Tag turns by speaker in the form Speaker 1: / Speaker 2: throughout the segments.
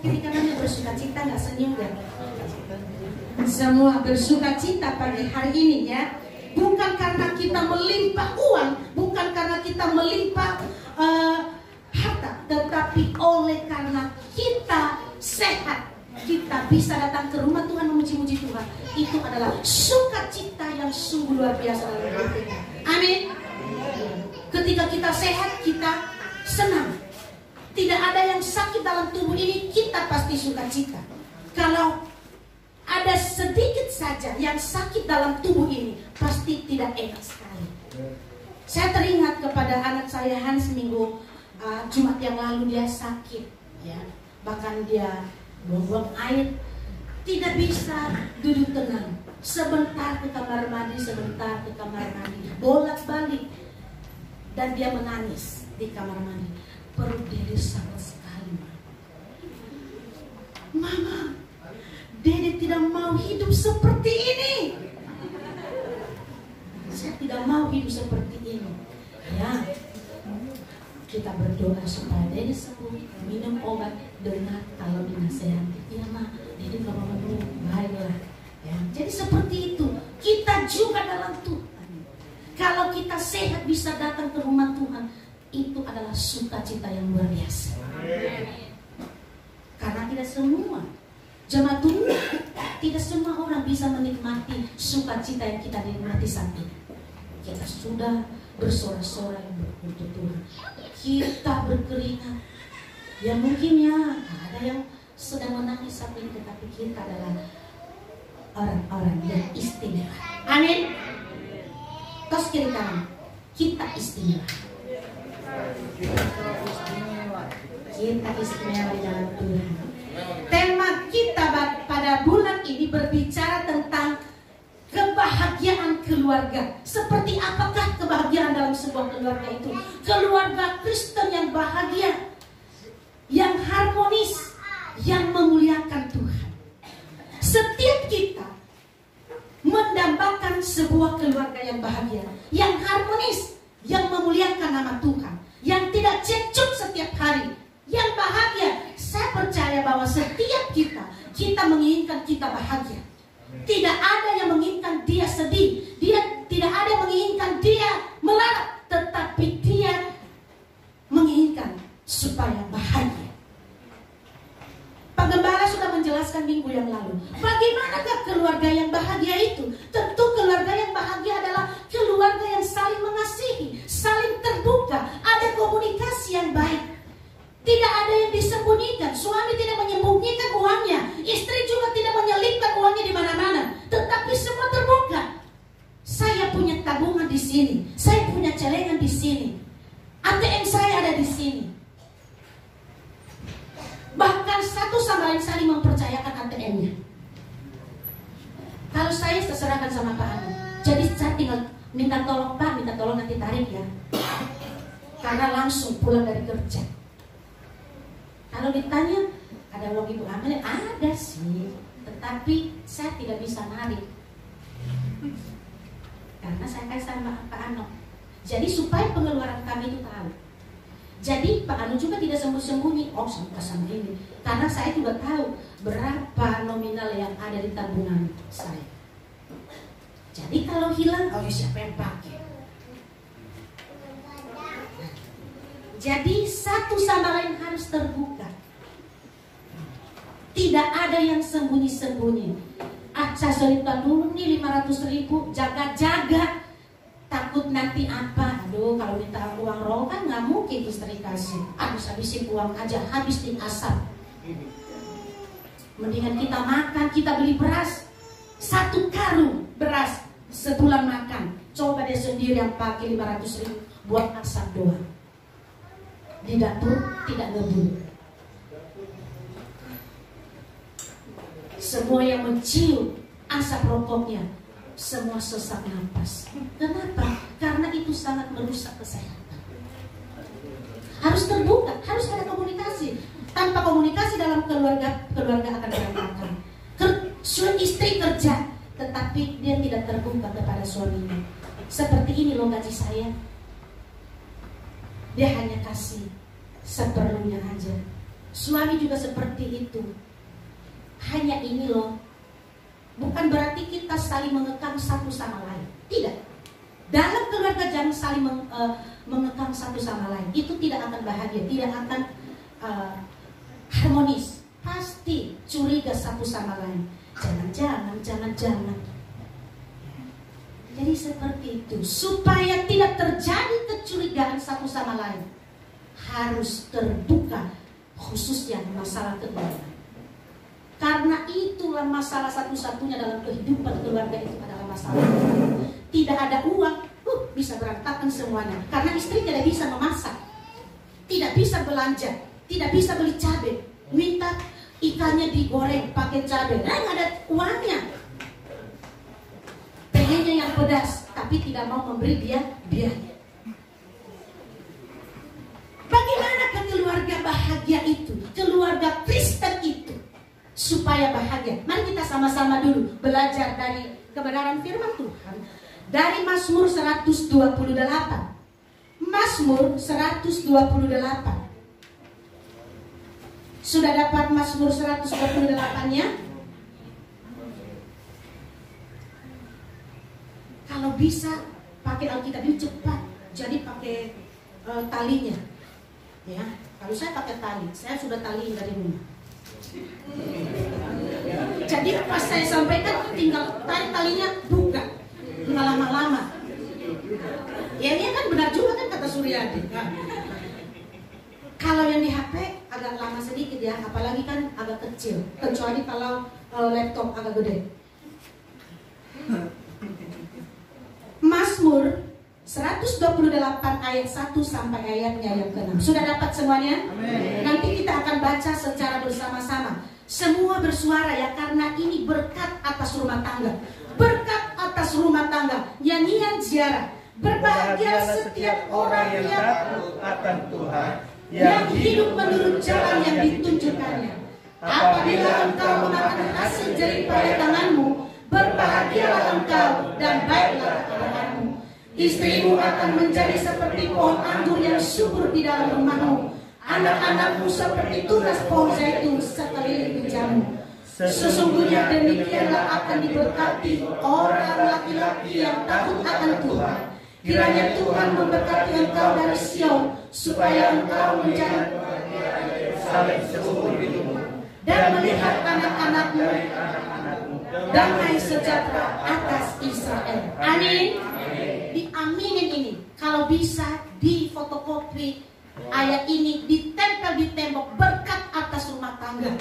Speaker 1: kiri kanannya bersuka cita, nggak senyum ya? Semua bersuka cita pagi hari ini ya. Bukan karena kita melimpah uang, bukan karena kita melimpah harta, tetapi oleh karena kita sehat, kita bisa datang ke rumah Tuhan memuji-muji Tuhan. Itu adalah sukacita yang sungguh luar biasa dalam hidup kita. Amin. Ketika kita sehat, kita senang. Tidak ada yang sakit dalam tubuh ini, kita pasti sukacita. Kalau ada sedikit saja yang sakit dalam tubuh ini, pasti tidak enak sekali. Saya teringat kepada anak saya Hans minggu Jumat yang lalu, dia sakit ya. Bahkan dia buang-buang air, tidak bisa duduk tenang. Sebentar ke kamar mandi, sebentar ke kamar mandi, bolak-balik. Dan dia menangis di kamar mandi. Perut Dede sakit sekali. Mama, Dede tidak mau hidup seperti ini. Saya tidak mau hidup seperti ini. Ya, kita berdoa supaya Dede sembuh, minum obat, dengar kalau dinasehati. Ya Ma, Dede kalau mau minum, baiklah. Ya, jadi seperti itu. Kita juga dalam Tuhan. Kalau kita sehat bisa datang ke rumah Tuhan, itu adalah sukacita yang luar biasa. Karena tidak semua jemaat Tuhan, tidak semua orang bisa menikmati sukacita yang kita nikmati saat ini. Kita sudah bersorak-sorai untuk Tuhan, kita berkeringat. Ya mungkin ya ada yang sedang menangis saat ini, tetapi kita adalah orang-orang yang istimewa. Amin. Tos kiri kanan, kita istimewa. Kita istimewa di dalam Tuhan. Tema kita pada bulan ini berbicara tentang kebahagiaan keluarga. Seperti apakah kebahagiaan dalam sebuah keluarga itu? Keluarga Kristen yang bahagia, yang harmonis, yang memuliakan Tuhan. Setiap kita mendambakan sebuah keluarga yang bahagia, yang harmonis, yang memuliakan nama Tuhan, yang tidak cekcok setiap hari, yang bahagia. Saya percaya bahwa setiap kita menginginkan kita bahagia. Tidak ada yang menginginkan dia sedih, tidak ada yang menginginkan dia melarat, tetapi dia menginginkan supaya bahagia. Pak Gembala sudah menjelaskan minggu yang lalu, bagaimanakah keluarga yang bahagia itu? Tentu keluarga yang bahagia adalah keluarga yang saling mengasihi, saling terbuka, ada komunikasi yang baik. Tidak ada yang disembunyikan, suami tidak menyembunyikan uangnya, istri juga tidak menyelipkan uangnya di mana-mana, tetapi semua terbuka. Saya punya tabungan di sini, saya punya celengan di sini, ATM saya ada di sini. Bahkan satu sama lain saling mempercayakan ATM-nya. Kalau saya terserahkan sama Pak Anu, jadi saya tinggal minta tolong Pak, minta tolong nanti tarik ya, karena langsung pulang dari kerja. Kalau ditanya ada uang Ibu Amel, ada sih, tetapi saya tidak bisa narik karena saya kasih sama Pak Anu. Jadi supaya pengeluaran kami itu tahu. Jadi Pak Anu juga tidak sembunyi-sembunyi, oh sama ini, karena saya juga tahu berapa nominal yang ada di tabungan saya. Jadi kalau hilang, oh siapa yang pakai? Jadi satu sama lain harus terbuka. Tidak ada yang sembunyi-sembunyi. Saya selipkan dulu nih 500.000, jaga-jaga. Takut nanti apa? Aduh, kalau minta uang roll kan nggak mungkin istri kasih. Habis-habisin uang aja, habis di asap. Mendingan kita makan, kita beli beras. 1 karung beras sebulan makan. Coba dia sendiri yang pakai 500.000 buat asap doang. Di dapur tidak ngebul. Semua yang mencium asap rokoknya, semua sesak napas. Kenapa? Karena itu sangat merusak kesehatan. Harus terbuka, harus ada komunikasi. Tanpa komunikasi dalam keluarga akan berantakan. Istri kerja, tetapi dia tidak terbuka kepada suaminya. Seperti ini loh gaji saya. Dia hanya kasih seperlunya aja. Suami juga seperti itu. Hanya ini loh, bukan berarti kita saling mengekang satu sama lain. Tidak. Dalam keluarga jangan saling mengekang satu sama lain. Itu tidak akan bahagia, tidak akan harmonis. Pasti curiga satu sama lain. Jangan. Jadi seperti itu. Supaya tidak terjadi kecurigaan satu sama lain, harus terbuka, khususnya masalah keluarga. Karena itulah masalah satu-satunya dalam kehidupan keluarga itu adalah masalah. Tidak ada uang, bisa berantakan semuanya. Karena istri tidak bisa memasak, tidak bisa belanja, tidak bisa beli cabai. Minta ikannya digoreng pakai cabai, nggak ada uangnya. Pengennya yang pedas, tapi tidak mau memberi dia biaya. Bagaimana keluarga bahagia itu, keluarga Kristen itu, supaya bahagia? Mari kita sama-sama dulu belajar dari kebenaran firman Tuhan. Dari Mazmur 128. Mazmur 128. Sudah dapat Mazmur 128-nya? Kalau bisa pakai Alkitab ini cepat, jadi pakai talinya. Ya, kalau saya pakai tali, saya sudah taliin dari rumah. Jadi pas saya sampaikan tinggal tarik talinya, buka, nggak lama-lama. Ya ini kan benar juga kan kata Suryadi. Kalau yang di HP agak lama sedikit ya, apalagi kan agak kecil. Kecuali kalau laptop agak gede. Mazmur 128 ayat 1 sampai ayatnya yang ke-6. Sudah dapat semuanya? Amen. Nanti kita akan baca secara bersama-sama. Semua bersuara ya, karena ini berkat atas rumah tangga. Berkat atas rumah tangga. Nyanyian ziarah. Berbahagialah setiap orang yang takut akan Tuhan, yang hidup menurut jalan yang ditunjukkannya. Apabila engkau memakan hasil jerih payah tanganmu, berbahagialah engkau dan baiklah keadaanmu. Istrimu akan menjadi seperti pohon anggur yang subur di dalam rumahmu. Anak-anakmu seperti tunas pohon zaitun sekeliling mejamu. Sesungguhnya demikianlah akan diberkati orang laki-laki yang takut akan Tuhan. Kiranya Tuhan memberkati engkau dari Sion, supaya engkau menjadi sampai seumur hidupmu, dan melihat anak-anakmu damai sejahtera atas Israel. Amin. Diaminin ini. Kalau bisa di fotokopi ayat ini, ditempel di tembok, berkat atas rumah tangga.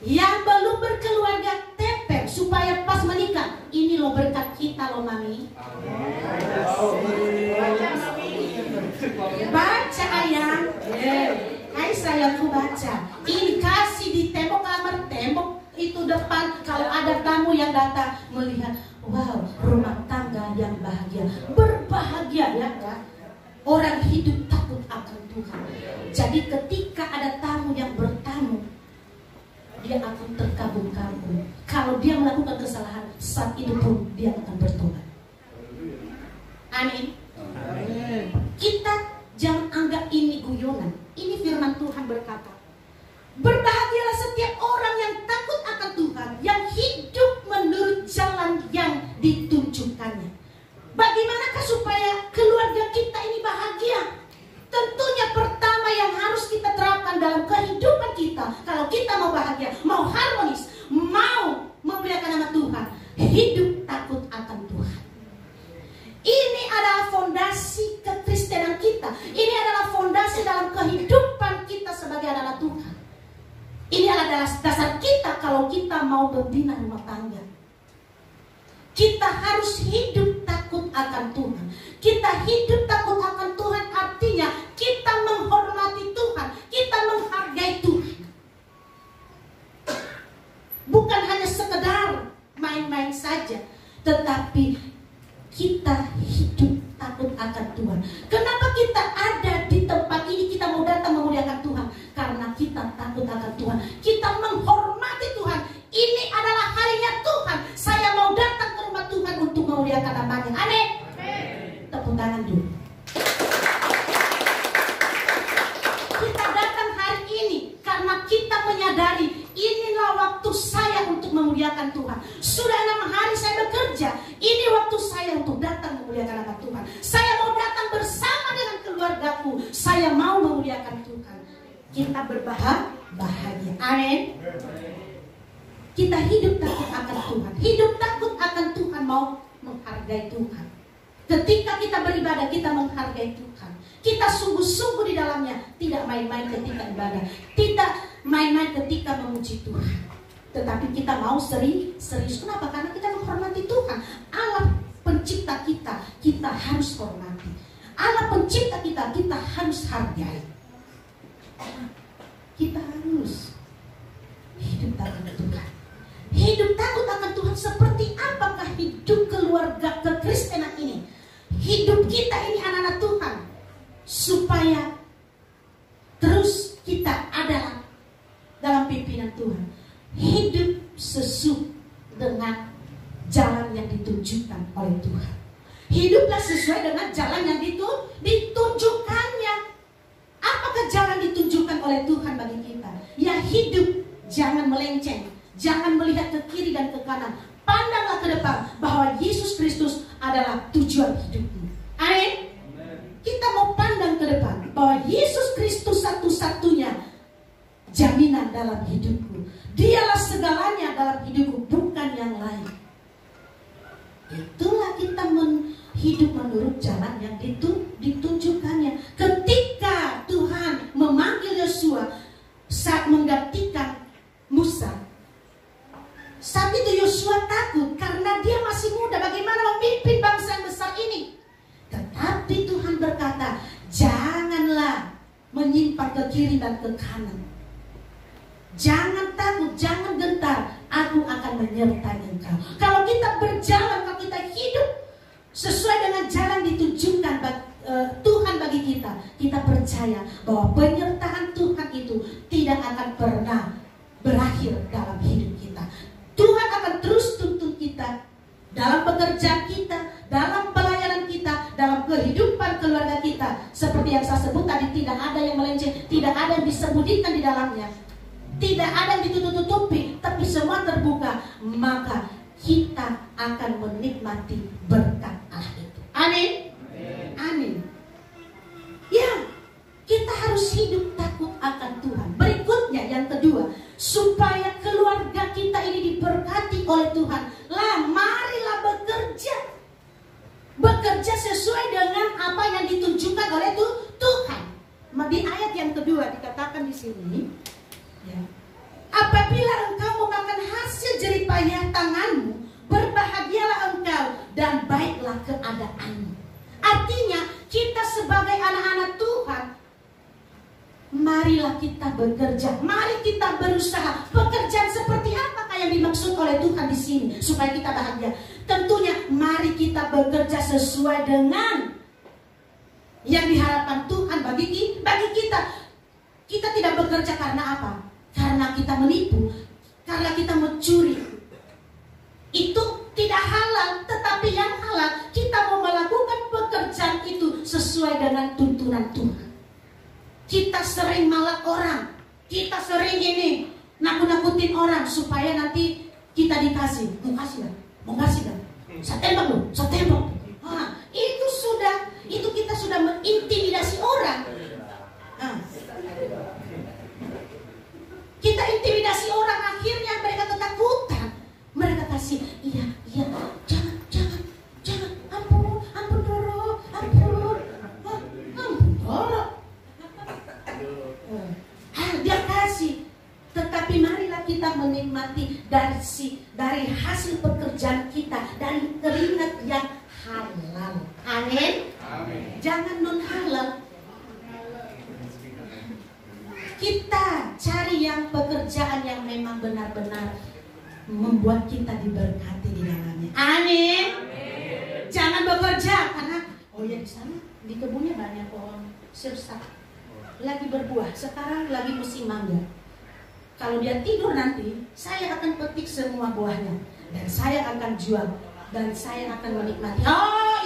Speaker 1: Yang belum berkeluarga, tempel supaya pas menikah. Ini loh berkat kita loh mami. Baca ayam. Hai sayangku baca. Ini kasih di tembok kamar, tembok itu depan. Kalau ada tamu yang datang melihat, wow, rumah tangga yang bahagia. Berbahagia ya kan? Orang hidup takut akan Tuhan. Jadi ketika ada tamu yang bertamu, dia akan terkabung-kabung. Kalau dia melakukan kesalahan, saat itu pun dia akan bertobat. Amin. Kita jangan anggap ini guyonan. Ini firman Tuhan berkata, berbahagialah setiap orang yang takut akan Tuhan, yang hidup menurut jalan yang ditunjukkannya. Bagaimanakah supaya keluarga kita ini bahagia? Tentunya pertama yang harus kita terapkan dalam kehidupan kita, kalau kita mau bahagia, mau harmonis, mau memuliakan nama Tuhan, hidup takut akan Tuhan. Ini adalah fondasi kekristenan kita. Ini adalah fondasi dalam kehidupan kita sebagai anak Tuhan. Ini adalah dasar kita kalau kita mau membina rumah tangga. Kita harus hidup takut akan Tuhan. Kita hidup takut akan Tuhan artinya kita menghormati Tuhan, kita menghargai Tuhan. Bukan hanya sekedar main-main saja, tetapi kita hidup takut akan Tuhan. Kenapa kita ada di tempat ini, kita mau datang memuliakan Tuhan? Karena kita takut akan Tuhan. Kita menghormati Tuhan. Ini adalah harinya Tuhan. Saya mau datang ke rumah Tuhan untuk memuliakan namanya. Amin. Tepuk tangan dulu. Kita datang hari menyadari inilah waktu saya untuk memuliakan Tuhan. Sudah 6 hari saya bekerja, ini waktu saya untuk datang memuliakan nama Tuhan. Saya mau datang bersama dengan keluargaku, saya mau memuliakan Tuhan. Kita berbahagia. Amin. Kita hidup takut akan Tuhan. Hidup takut akan Tuhan, mau menghargai Tuhan. Ketika kita beribadah, kita menghargai Tuhan. Kita sungguh-sungguh di dalamnya. Tidak main-main ketika ibadah, tidak main-main ketika memuji Tuhan. Tetapi kita mau serius. Kenapa? Karena kita menghormati Tuhan. Allah pencipta kita, kita harus hormati. Allah pencipta kita, kita harus hargai. Kita harus hidup takut Tuhan. Hidup takut akan Tuhan seperti apakah hidup keluarga kekristenan ini? Hidup kita ini anak-anak Tuhan, supaya terus kita adalah dalam pimpinan Tuhan. Hidup sesuai dengan jalan yang ditunjukkan oleh Tuhan. Hiduplah sesuai dengan jalan yang ditunjukkannya. Apakah jalan ditunjukkan oleh Tuhan bagi kita? Ya, hidup jangan melenceng, jangan melihat ke kiri dan ke kanan. Pandanglah ke depan bahwa Yesus Kristus adalah tujuan hidupmu. Amin. Kita mau pandang ke depan bahwa Yesus Kristus satu-satunya jaminan dalam hidupku. Dialah segalanya dalam hidupku, bukan yang lain. Itulah kita hidup menurut jalan yang ditunjukkannya. Ketika Tuhan memanggil Yosua saat menggantikan Musa, saat itu Yosua takut karena dia masih muda. Bagaimana memimpin bangsa yang besar ini? Tetapi Tuhan berkata, janganlah menyimpang ke kiri dan ke kanan. Jangan takut, jangan gentar. Aku akan menyertai engkau. Kalau kita berjalan, kalau kita hidup sesuai dengan jalan ditunjukkan Tuhan bagi kita, kita percaya bahwa penyertaan Tuhan itu tidak akan pernah berakhir dalam hidup kita. Tuhan akan terus tuntun kita dalam pekerjaan kita, dalam pelayanan kita, dalam kehidupan keluarga kita. Seperti yang saya sebut tadi, tidak ada yang melenceng, tidak ada yang disembunyikan di dalamnya, tidak ada yang ditutup-tutupi, tapi semua terbuka. Maka kita akan menikmati berkat Allah itu. Amin. Amin. Ya, kita harus hidup takut akan Tuhan. Berikutnya yang kedua, supaya keluarga kita ini diberkati oleh Tuhan, marilah bekerja sesuai dengan apa yang ditunjukkan oleh Tuhan. Di ayat yang kedua dikatakan di sini, ya, apabila engkau memakan hasil jeripayah tanganmu, berbahagialah engkau dan baiklah keadaanmu. Artinya kita sebagai anak-anak Tuhan, marilah kita bekerja, mari kita berusaha. Pekerjaan seperti apakah yang dimaksud oleh Tuhan di sini supaya kita bahagia? Tentunya mari kita bekerja sesuai dengan yang diharapkan Tuhan bagi kita. Kita tidak bekerja karena apa? Karena kita menipu, karena kita mencuri. Itu tidak halal. Tetapi yang halal, kita mau melakukan pekerjaan itu sesuai dengan tuntunan Tuhan. Kita sering malak orang, kita sering ini nakut-nakutin orang supaya nanti kita dikasih. Mau kasih kan? Saya tembak loh, saya tembak. Itu kita sudah mengintimidasi orang. Kita intimidasi orang, akhirnya mereka ketakutan. Mereka kasih, iya, jangan, ampun Doro. Dia kasih. Tetapi marilah kita menikmati dari hasil pekerjaan kita, dari keringat yang halal. Amin. Jangan non halal. Kita cari yang pekerjaan yang memang benar-benar membuat kita diberkati di dalamnya. Amin. Jangan bekerja karena di sana di kebunnya banyak pohon sirsak lagi berbuah. Sekarang lagi musim mangga. Kalau dia tidur nanti, saya akan petik semua buahnya dan saya akan jual dan saya akan menikmati.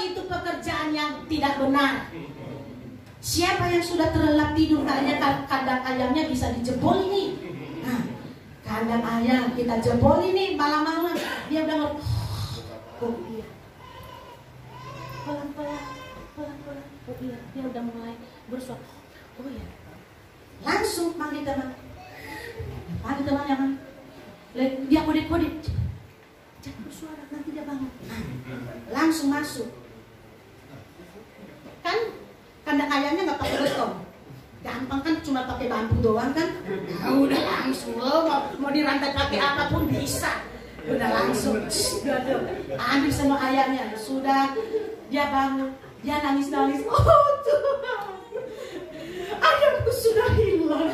Speaker 1: Itu pekerjaan yang tidak benar. Siapa yang sudah terlelap tidur, kayaknya kandang ayamnya bisa dijebol ini. kita jebol ini malam-malam, dia udah ngomong, oh iya, pelan-pelan, oh iya, dia udah mulai bersuara, oh iya, langsung panggil teman yang dia kode-kode, jangan bersuara nanti dia bangun, langsung masuk, kan kandang ayamnya nggak pakai beton. Gampang kan, cuma pakai bambu doang kan. Nah, udah langsung mau dirantai pakai apapun bisa. Udah langsung ambil semua ayamnya. Sudah dia bangun, dia nangis-nangis. Oh Tuhan, ayamku sudah hilang.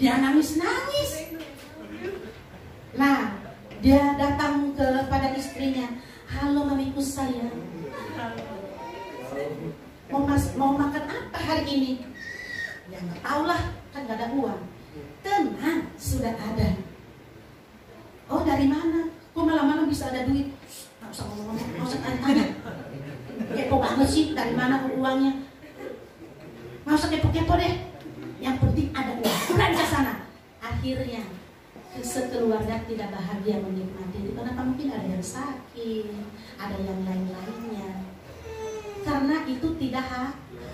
Speaker 1: Dia nangis-nangis. Nah, dia datang kepada istrinya. Halo mamiku sayang, mau makan apa hari ini? Ya nggak tahu lah, kan nggak ada uang. Tenang, sudah ada. Oh dari mana? Kok malam-malam bisa ada duit? Nggak usah ngomong-ngomong, nggak usah tanya. Kepo banget sih, dari mana uangnya? Nggak usah kepo-kepo deh. Yang penting ada uang. Udah di sana. Akhirnya sekeluarga tidak bahagia menikmati itu karena mungkin ada yang sakit, ada yang lain-lainnya. Karena itu tidak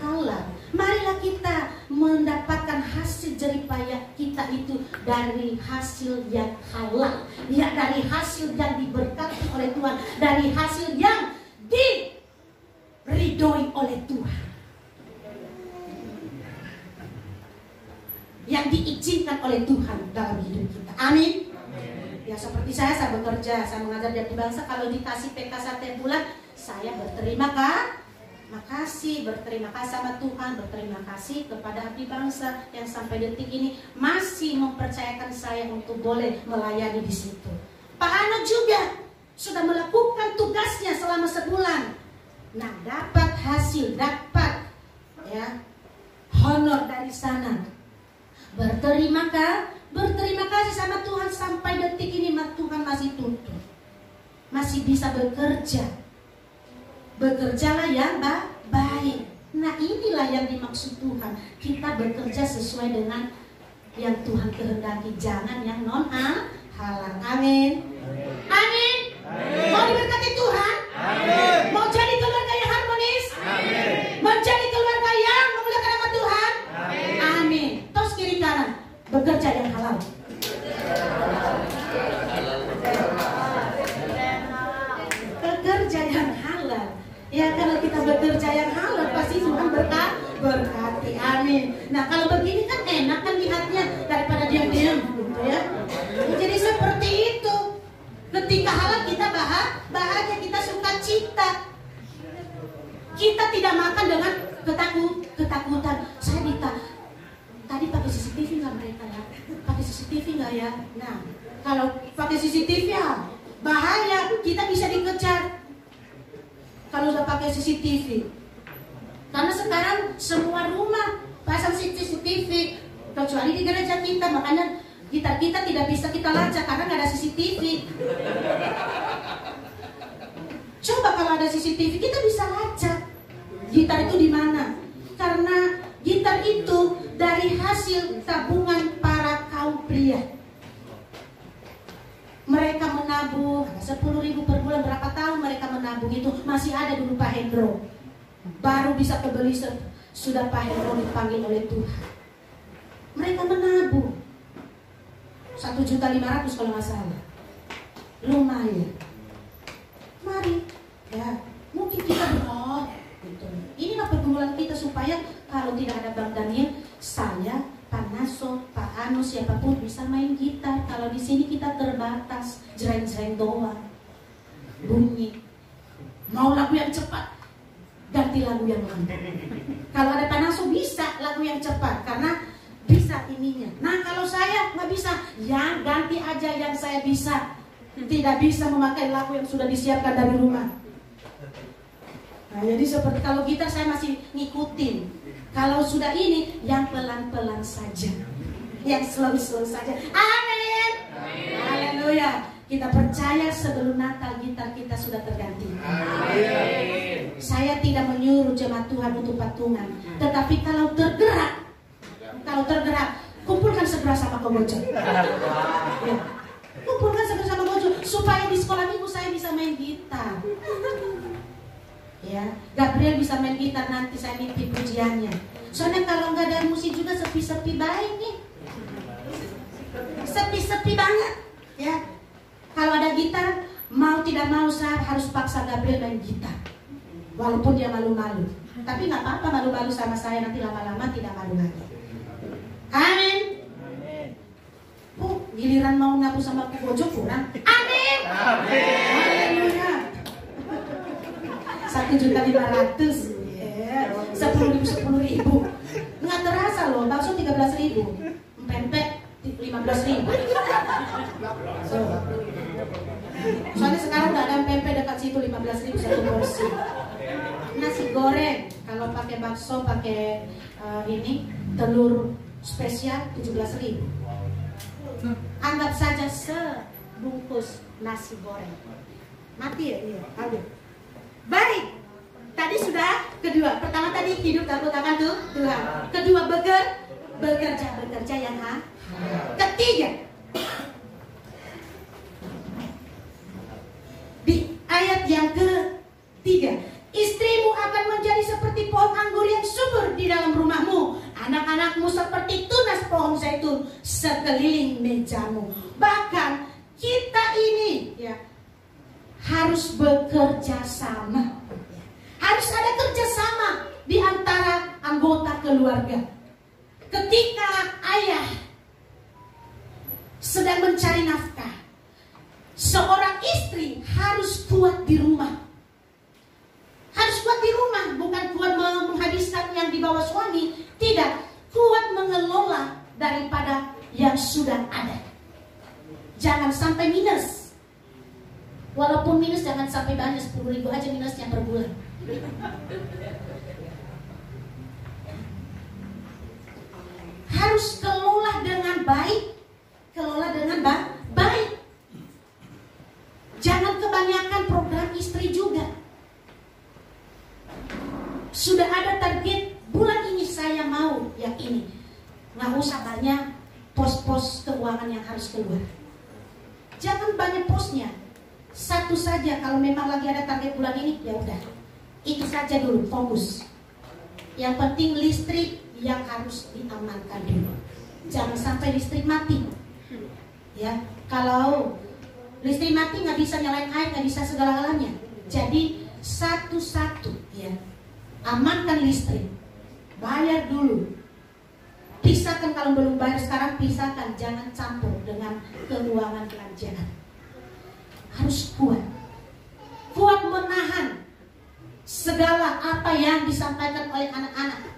Speaker 1: halal. Marilah kita mendapatkan hasil jeripayah kita itu dari hasil yang halal, ya, dari hasil yang diberkati oleh Tuhan, dari hasil yang diridhoi oleh Tuhan, yang diizinkan oleh Tuhan dalam hidup kita. Amin. Ya seperti saya bekerja, saya mengajar di Abdi Bangsa. Kalau dikasih PK setiap bulan, saya berterima kasih, berterima kasih sama Tuhan, berterima kasih kepada Abdi Bangsa yang sampai detik ini masih mempercayakan saya untuk boleh melayani di situ. Pak Ano juga sudah melakukan tugasnya selama sebulan. Nah, dapat hasil, dapat ya honor dari sana. Berterima kasih sama Tuhan sampai detik ini Tuhan masih tuntun, masih bisa bekerja. Bekerjalah yang baik. Nah inilah yang dimaksud Tuhan. Kita bekerja sesuai dengan yang Tuhan kehendaki, jangan yang non halal. Amin. Amin. Mau diberkati Tuhan? Amin. Mau jadi keluarga yang harmonis? Amin. Menjadi keluarga yang memuliakan nama Tuhan? Amin. Amin. Terus kiri kanan, bekerja yang halal. Bekerja yang halal. Ya kalau kita bekerja yang halal pasti Tuhan berkati. Amin. Nah kalau begini kan enak kan lihatnya daripada diam-diam gitu ya. Jadi seperti itu. Ketika halal kita bahagia, kita sukacita. Kita tidak makan dengan ketakutan. Saya tadi pakai CCTV nggak mereka ya? Pakai CCTV nggak ya? Nah kalau pakai CCTV ya bahaya, kita bisa dikejar. Kalau udah pakai CCTV, karena sekarang semua rumah pasang CCTV, kecuali di gereja kita, makanya kita tidak bisa kita lacak karena nggak ada CCTV. Coba kalau ada CCTV kita bisa lacak gitar itu di mana, karena gitar itu dari hasil tabungan para kaum pria. Mereka menabung 10.000 per bulan, berapa tahun mereka menabung itu masih ada dulu Pak Hendro. Baru bisa kebeli sudah Pak Hendro dipanggil oleh Tuhan. Mereka menabung 1.500.000 kalau nggak salah. Lumayan. Mari ya, mungkin kita gitu. Inilah pergumulan kita supaya kalau tidak ada Bang Daniel, saya Pak Naso, Pak Ano, siapapun bisa main gitar. Kalau di sini kita terbatas, jreng-jreng doang, bunyi. Mau lagu yang cepat, ganti lagu yang lambat. Kalau ada Pak Naso bisa lagu yang cepat, karena bisa ininya. Nah kalau saya nggak bisa, ya ganti aja yang saya bisa. Tidak bisa memakai lagu yang sudah disiapkan dari rumah. Nah jadi seperti kalau gitar saya masih ngikutin. Kalau sudah ini, yang pelan-pelan saja, yang slow-slow saja. Amin. Haleluya. Kita percaya sebelum Natal gitar kita sudah terganti. Amin. Saya tidak menyuruh jemaat Tuhan untuk patungan, tetapi kalau tergerak, kumpulkan segera sama Kak Gojo. Ya. Kumpulkan segera sama Gojo supaya di sekolah minggu saya bisa main gitar. Ya, Gabriel bisa main gitar, nanti saya mimpi pujiannya. Soalnya kalau nggak ada musik juga sepi-sepi baik nih. Sepi-sepi banget. Ya, kalau ada gitar, mau tidak mau saya harus paksa Gabriel main gitar. Walaupun dia malu-malu. Tapi nggak apa-apa malu-malu sama saya, nanti lama-lama tidak malu lagi. Amin. Giliran mau ngaku sama Gojo kurang. Amin. Haleluya. 1.500.000, ya. 10.000. Nggak terasa loh, bakso 13.000, pempek 15.000. Soalnya sekarang nggak ada pempek dekat situ 15.000 satu porsi. Nasi goreng kalau pakai bakso pakai ini telur spesial 17.000. Anggap saja sebungkus nasi goreng. Mati ya? Iya. Aduh. Baik, tadi sudah kedua. Pertama tadi hidup dan utamakan Tuhan. Kedua bekerja yang ketiga, di ayat yang ketiga, istrimu akan menjadi seperti pohon anggur yang subur di dalam rumahmu, anak-anakmu seperti tunas pohon zaitun sekeliling mejamu. Bahkan kita ini ya harus bekerja sama. Harus ada kerjasama di antara anggota keluarga. Ketika ayah sedang mencari nafkah, seorang istri harus kuat di rumah. Harus kuat di rumah, bukan kuat menghabiskan yang dibawa suami. Tidak, kuat mengelola daripada yang sudah ada. Jangan sampai minus. Walaupun minus jangan sampai banyak, 10.000 aja minusnya per bulan. Harus kelola dengan baik. Kelola dengan baik. Jangan kebanyakan program istri juga. Sudah ada target, bulan ini saya mau yang ini. Nggak usah banyak pos-pos keuangan yang harus keluar. Jangan banyak posnya. Satu saja, kalau memang lagi ada target bulan ini, ya udah. Itu saja dulu, fokus. Yang penting listrik yang harus diamankan dulu. Jangan sampai listrik mati. Ya, kalau listrik mati nggak bisa nyalain air, nggak bisa segala-galanya. Jadi satu-satu, ya, amankan listrik. Bayar dulu. Pisahkan kalau belum bayar sekarang, pisahkan. Jangan campur dengan keuangan kerajaan. Harus kuat menahan segala apa yang disampaikan oleh anak-anak.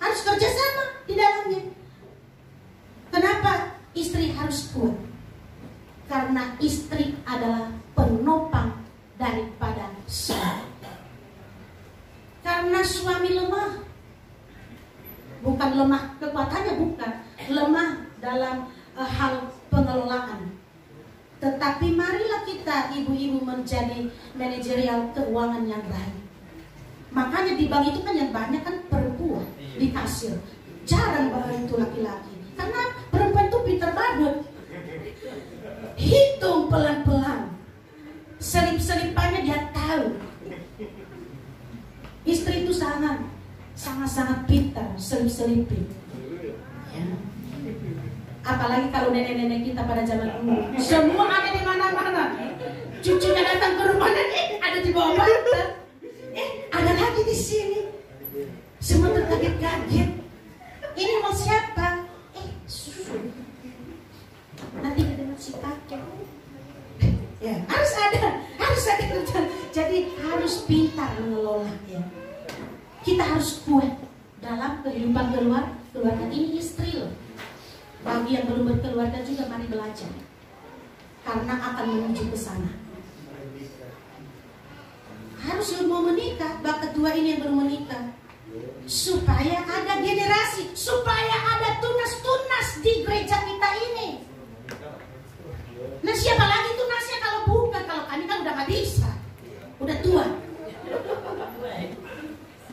Speaker 1: Harus kerjasama di dalamnya. Kenapa istri harus kuat? Karena istri adalah penopang daripada suami. Karena suami lemah, bukan lemah kekuatannya, bukan lemah dalam hal pengelolaan. Tetapi marilah kita ibu-ibu menjadi manajerial keuangan yang baik. Makanya di bank itu kan yang banyak kan perempuan di kasir. Jarang banget itu laki-laki. Karena perempuan itu pintar banget. Hitung pelan-pelan. Selip-selipannya dia tahu. Istri itu sangat pintar selip-selipin. Ya. Apalagi kalau nenek-nenek kita pada zaman dulu, semua ada di mana-mana. Cucunya datang ke rumah dan ada di bawah bantal. Ada lagi di sini. Semua terkaget-kaget. Ini mau siapa? Susu. Nanti ada nasi kakek. Ya, harus ada kerjaan. Jadi harus pintar mengelola ya. Kita harus kuat dalam kehidupan keluarga ini istri loh. Bagi yang belum berkeluarga juga mari belajar. Karena akan menuju ke sana. Harus yang mau menikah, bak kedua ini yang belum menikah. Supaya ada generasi, supaya ada tunas-tunas di gereja kita ini. Nah siapa lagi tunasnya kalau bukan? Kalau kami kan udah gak bisa. Udah tua.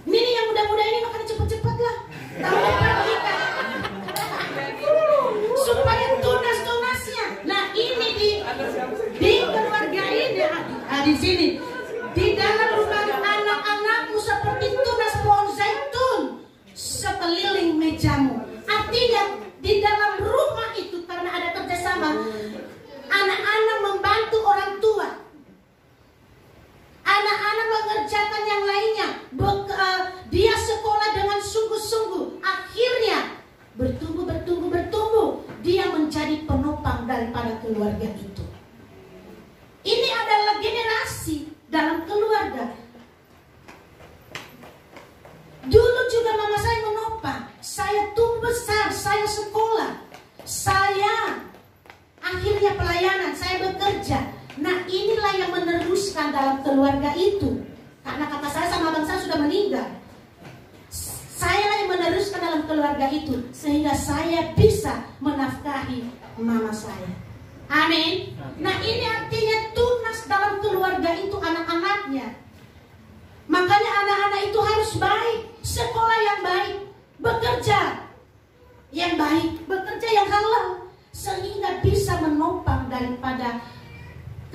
Speaker 1: Ini yang muda-muda ini makanya cepet-cepet lah. Tahun depan nikah. di sini. Di dalam rumah anak-anakmu seperti tunas pohon zaitun sekeliling mejamu. Artinya di dalam rumah itu karena ada kerjasama, anak-anak membantu orang tua, anak-anak mengerjakan yang lainnya. Dia sekolah dengan sungguh-sungguh, akhirnya bertumbuh. Dia menjadi penopang daripada keluarga itu. Ini adalah generasi dalam keluarga. Dulu juga mama saya menopang. Saya tumbuh besar, saya sekolah, saya akhirnya pelayanan, saya bekerja. Nah, inilah yang meneruskan dalam keluarga itu. Karena kakak saya sama abang saya sudah meninggal, saya lah yang meneruskan dalam keluarga itu, sehingga saya bisa menafkahi mama saya. Amin. Nah, ini artinya tunas dalam keluarga itu anak-anaknya. Makanya anak-anak itu harus baik, sekolah yang baik, bekerja yang baik, bekerja yang halal, sehingga bisa menopang daripada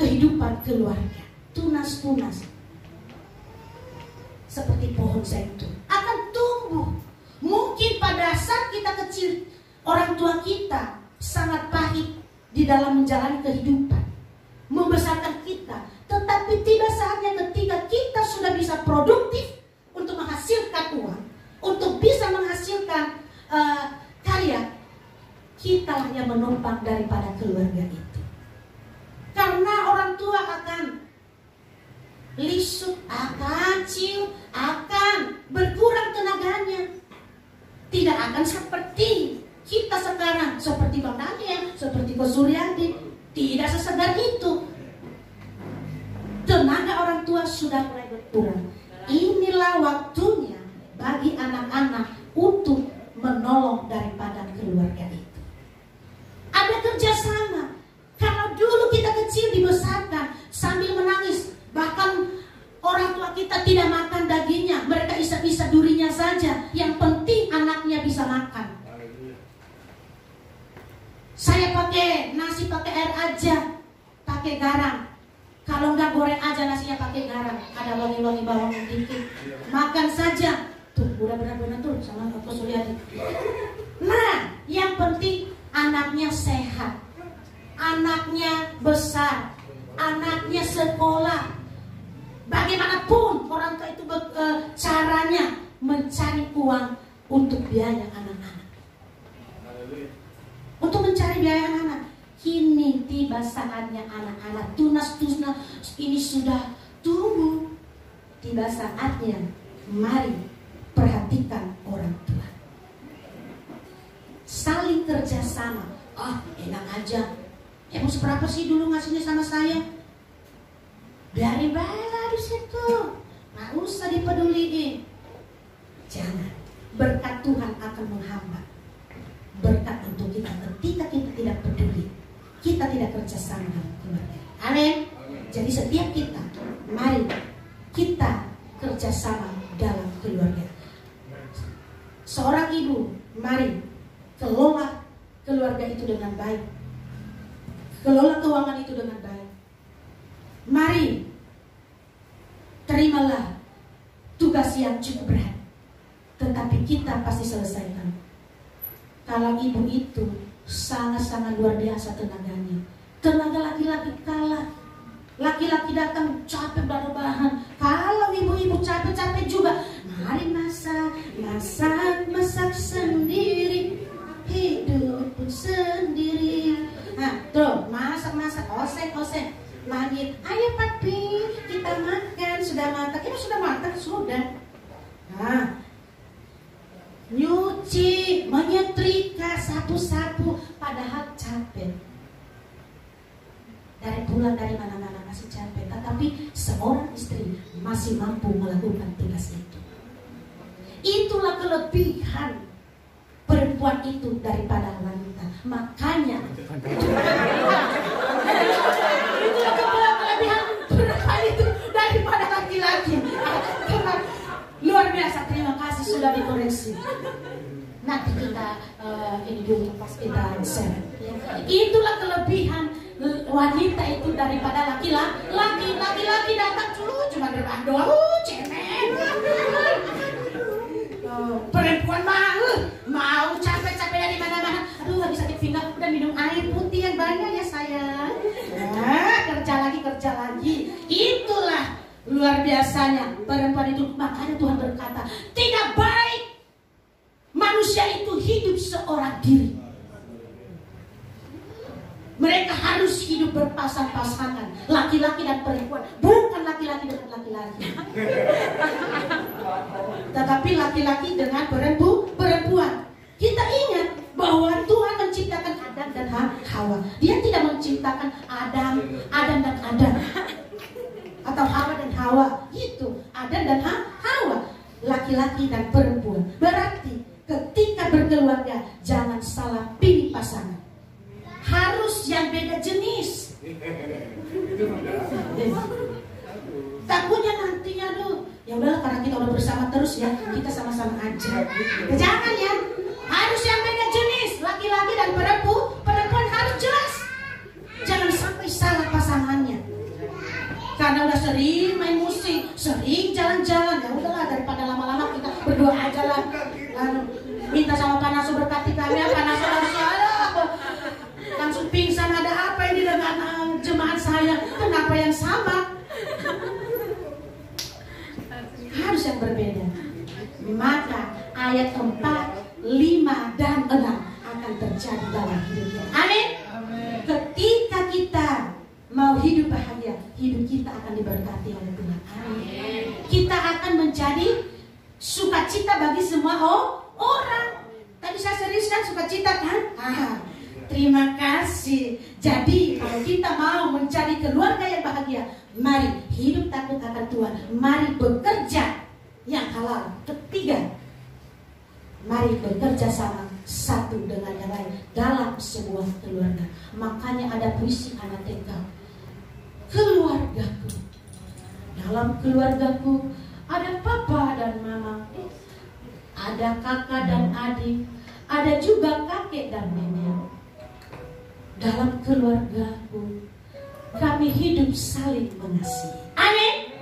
Speaker 1: kehidupan keluarga. Tunas-tunas seperti pohon zaitun akan tumbuh. Mungkin pada saat kita kecil, orang tua kita sangat pahit di dalam menjalani kehidupan, membesarkan kita. Tetapi tiba saatnya ketika kita sudah bisa produktif untuk menghasilkan uang, untuk bisa menghasilkan karya, kita yang menopang daripada keluarga itu. Karena orang tua akan lisut, akan cium, akan berkurang tenaganya. Tidak akan seperti kita sekarang, seperti Bang Daniel, seperti Ko Suryadi. Tidak sesegar itu. Tenaga orang tua sudah mulai berkurang. Inilah waktunya bagi anak-anak untuk menolong daripada keluarga itu. Ada kerjasama. Kalau dulu kita kecil dibesarkan sambil menangis, bahkan orang tua kita tidak makan dagingnya, mereka isa-isa durinya saja. Yang penting anaknya bisa makan. Saya pakai nasi pakai air aja, pakai garam. Kalau enggak goreng aja nasinya pakai garam, ada wangi-wangi bawang dikit. Makan saja. Tuh, udah benar-benar tuh sama Ko Suryadi. Nah, yang penting anaknya sehat, anaknya besar, anaknya sekolah. Bagaimanapun orang tua itu caranya mencari uang untuk biaya anak-anak. Untuk mencari biaya anak-anak. Kini tiba saatnya anak-anak tunas-tunas ini sudah tumbuh. Tiba saatnya mari perhatikan orang tua. Saling kerjasama. Enak aja. Emang seberapa sih dulu ngasihnya sama saya? Biarin baiklah di situ. Nggak usah dipeduliin. Jangan. Berkat Tuhan akan menghambat. Berkat untuk kita ketika kita tidak peduli, kita tidak kerjasama dalam keluarga. Amin. Jadi setiap kita, mari kita kerjasama dalam keluarga. Seorang ibu, mari kelola keluarga itu dengan baik. Kelola keuangan itu dengan baik. Mari terimalah tugas yang cukup berat, tetapi kita pasti selesaikan. Kalau ibu itu sangat-sangat luar biasa tenaganya. Tenaga laki-laki kalah. Laki-laki datang capek berbahan. Kalau ibu-ibu capek-capek juga, mari masak sendiri, hidup pun sendiri. Nah, tuh masak, oseng. Manggil, ayo papi, kita makan. Sudah makan? Kita sudah makan, sudah. Nah, nyuci, menyetrika, sapu-sapu, padahal capek. Dari pulang dari mana-mana masih capek, tetapi seorang istri masih mampu melakukan tugas itu. Itulah kelebihan perempuan itu daripada wanita. Makanya itulah kelebihan perempuan itu daripada laki-laki. Luar biasa, terima kasih sudah dikoreksi. Nanti kita ini dulu pas kita share. Itulah kelebihan wanita itu daripada laki-laki. Laki-laki datang cuma depan doang, cemen. Perempuan mau capek-capek dari mana-mana. Aduh, lagi sakit pinggang, udah minum air putih yang banyak ya sayang. Kerja lagi. Itulah luar biasanya perempuan itu. Makanya Tuhan berkata, tidak baik manusia itu hidup seorang diri. Mereka harus hidup berpasang-pasangan, laki-laki dan perempuan, bukan laki-laki dengan laki-laki, tetapi laki-laki dengan perempuan. Kita ingat bahwa Tuhan menciptakan Adam dan Hawa. Dia tidak menciptakan Adam dan Adam, atau Hawa dan Hawa. Itu Adam dan Hawa, laki-laki dan perempuan. Berarti ketika berkeluarga jangan salah pilih pasangan. Harus yang beda jenis. Takutnya nantinya ya udahlah karena kita udah bersama terus ya, kita sama-sama aja. Jangan ya. Harus yang beda jenis, laki-laki dan perempuan harus jelas. Jangan sampai salah pasangannya. Karena udah sering main musik, sering jalan-jalan, ya udahlah daripada lama-lama kita berdoa aja lah. Minta sama Panaso berkati kami, Panaso langsung pingsan. Ada apa ini dengan jemaat saya? Kenapa yang sama? Harus yang berbeda. Maka ayat 4, 5, dan 6 akan terjadi dalam hidupnya. Amin. Ketika kita mau hidup bahagia, hidup kita akan diberkati oleh Tuhan. Amin. Kita akan menjadi sukacita bagi semua orang. Tadi saya seriuskan sukacita kan? Terima kasih. Jadi kalau kita mau mencari keluarga yang bahagia, mari hidup takut akan Tuhan. Mari bekerja yang halal. Ketiga, mari bekerja sama satu dengan yang lain dalam sebuah keluarga. Makanya ada puisi anak TK. Keluargaku, dalam keluargaku ada papa dan mama, ada kakak dan adik, ada juga kakek dan nenek. Dalam keluargaku kami hidup saling mengasihi. Amin.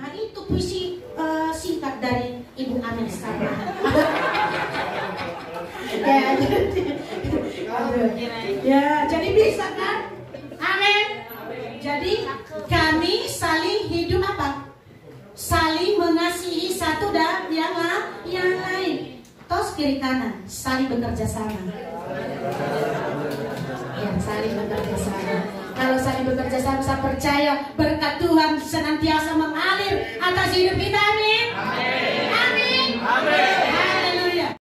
Speaker 1: Nah itu puisi singkat dari Ibu Amin sama. Ya, jadi bisa kan? Amin. Jadi kami saling hidup apa? Saling mengasihi satu dan yang lain. Tos kiri kanan, saling bekerja sama. Ya, saling bekerja sama. Kalau saling bekerja sama, saya percaya berkat Tuhan senantiasa mengalir atas hidup kita. Amin.